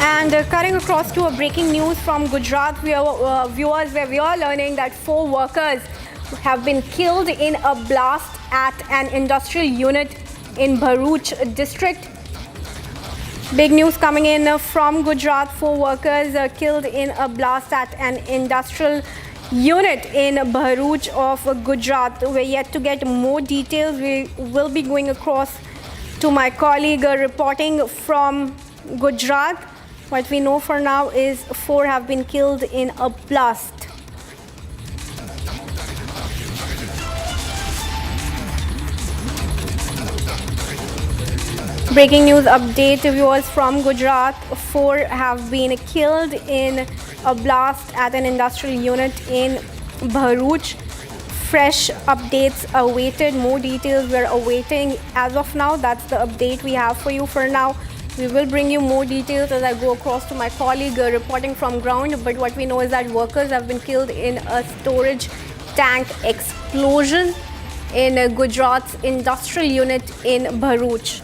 And cutting across to a breaking news from Gujarat, viewers, where we are learning that 4 workers have been killed in a blast at an industrial unit in Bharuch district. Big news coming in from Gujarat. 4 workers killed in a blast at an industrial unit in Bharuch of Gujarat. We're yet to get more details. We will be going across to my colleague reporting from Gujarat. What we know for now is 4 have been killed in a blast. Breaking news update, viewers, from Gujarat. 4 have been killed in a blast at an industrial unit in Bharuch. Fresh updates awaited. More details we're awaiting. As of now, that's the update we have for you for now. We will bring you more details as I go across to my colleague reporting from ground. But what we know is that workers have been killed in a storage tank explosion in Gujarat's industrial unit in Bharuch.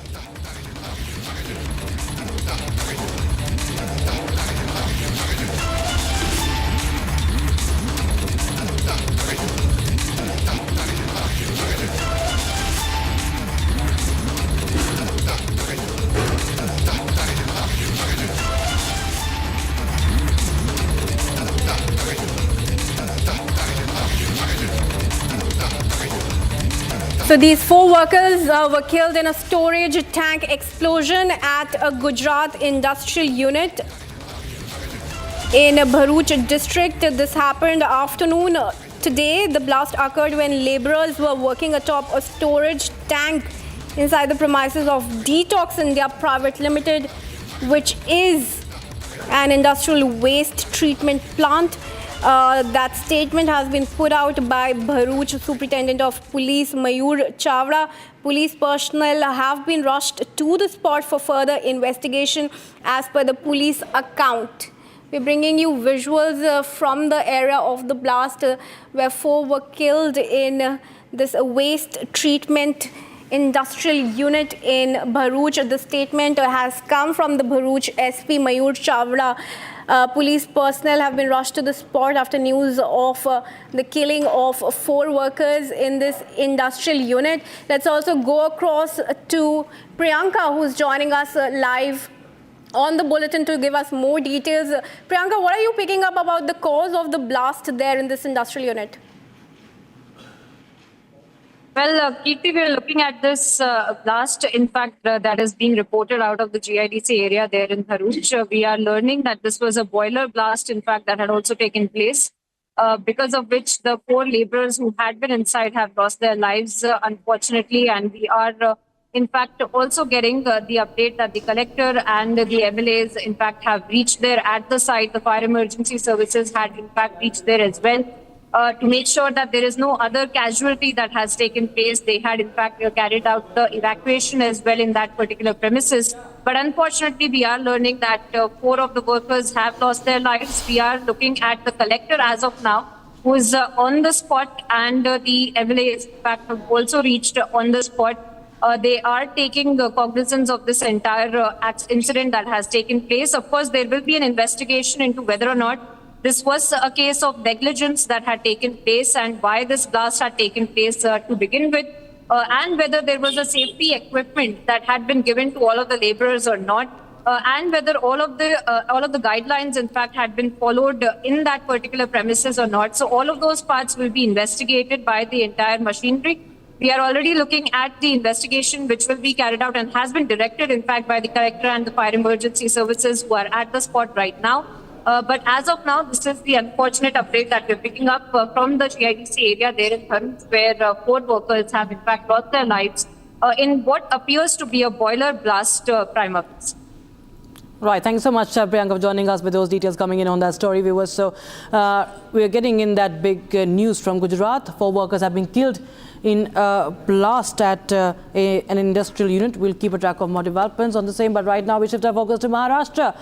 So these 4 workers were killed in a storage tank explosion at a Gujarat industrial unit in Bharuch district. This happened afternoon today. The blast occurred when laborers were working atop a storage tank inside the premises of Detox India Private Limited, which is an industrial waste treatment plant. That statement has been put out by Bharuch Superintendent of Police Mayur Chavda. Police personnel have been rushed to the spot for further investigation as per the police account. We're bringing you visuals from the area of the blast where 4 were killed in this waste treatment industrial unit in Bharuch. The statement has come from the Bharuch SP Mayur Chavda. Police personnel have been rushed to the spot after news of the killing of 4 workers in this industrial unit. Let's also go across to Priyanka, who's joining us live on the bulletin to give us more details. Priyanka, what are you picking up about the cause of the blast there in this industrial unit? Well, Kirti, we are looking at this blast, in fact, that is being reported out of the GIDC area there in Bharuch. We are learning that this was a boiler blast, in fact, that had also taken place, because of which the 4 laborers who had been inside have lost their lives, unfortunately. And we are, in fact, also getting the update that the collector and the MLAs, in fact, have reached there at the site. The fire emergency services had, in fact, reached there as well. To make sure that there is no other casualty that has taken place. They had, in fact, carried out the evacuation as well in that particular premises. But unfortunately, we are learning that 4 of the workers have lost their lives. We are looking at the collector as of now, who is on the spot, and the MLAs, in fact, have also reached on the spot. They are taking cognizance of this entire incident that has taken place. Of course, there will be an investigation into whether or not this was a case of negligence that had taken place and why this blast had taken place to begin with, and whether there was a safety equipment that had been given to all of the laborers or not, and whether all of the guidelines, in fact, had been followed in that particular premises or not. So all of those parts will be investigated by the entire machinery. We are already looking at the investigation which will be carried out and has been directed, in fact, by the collector and the fire emergency services who are at the spot right now. But as of now, this is the unfortunate update that we're picking up from the GIDC area there in Bharuch, where 4 workers have in fact lost their lives in what appears to be a boiler blast premises. Right. Thanks so much, Priyanka, for joining us with those details coming in on that story, viewers. So we are getting in that big news from Gujarat. 4 workers have been killed in a blast at an industrial unit. We'll keep a track of more developments on the same. But right now, we shift our focus to Maharashtra.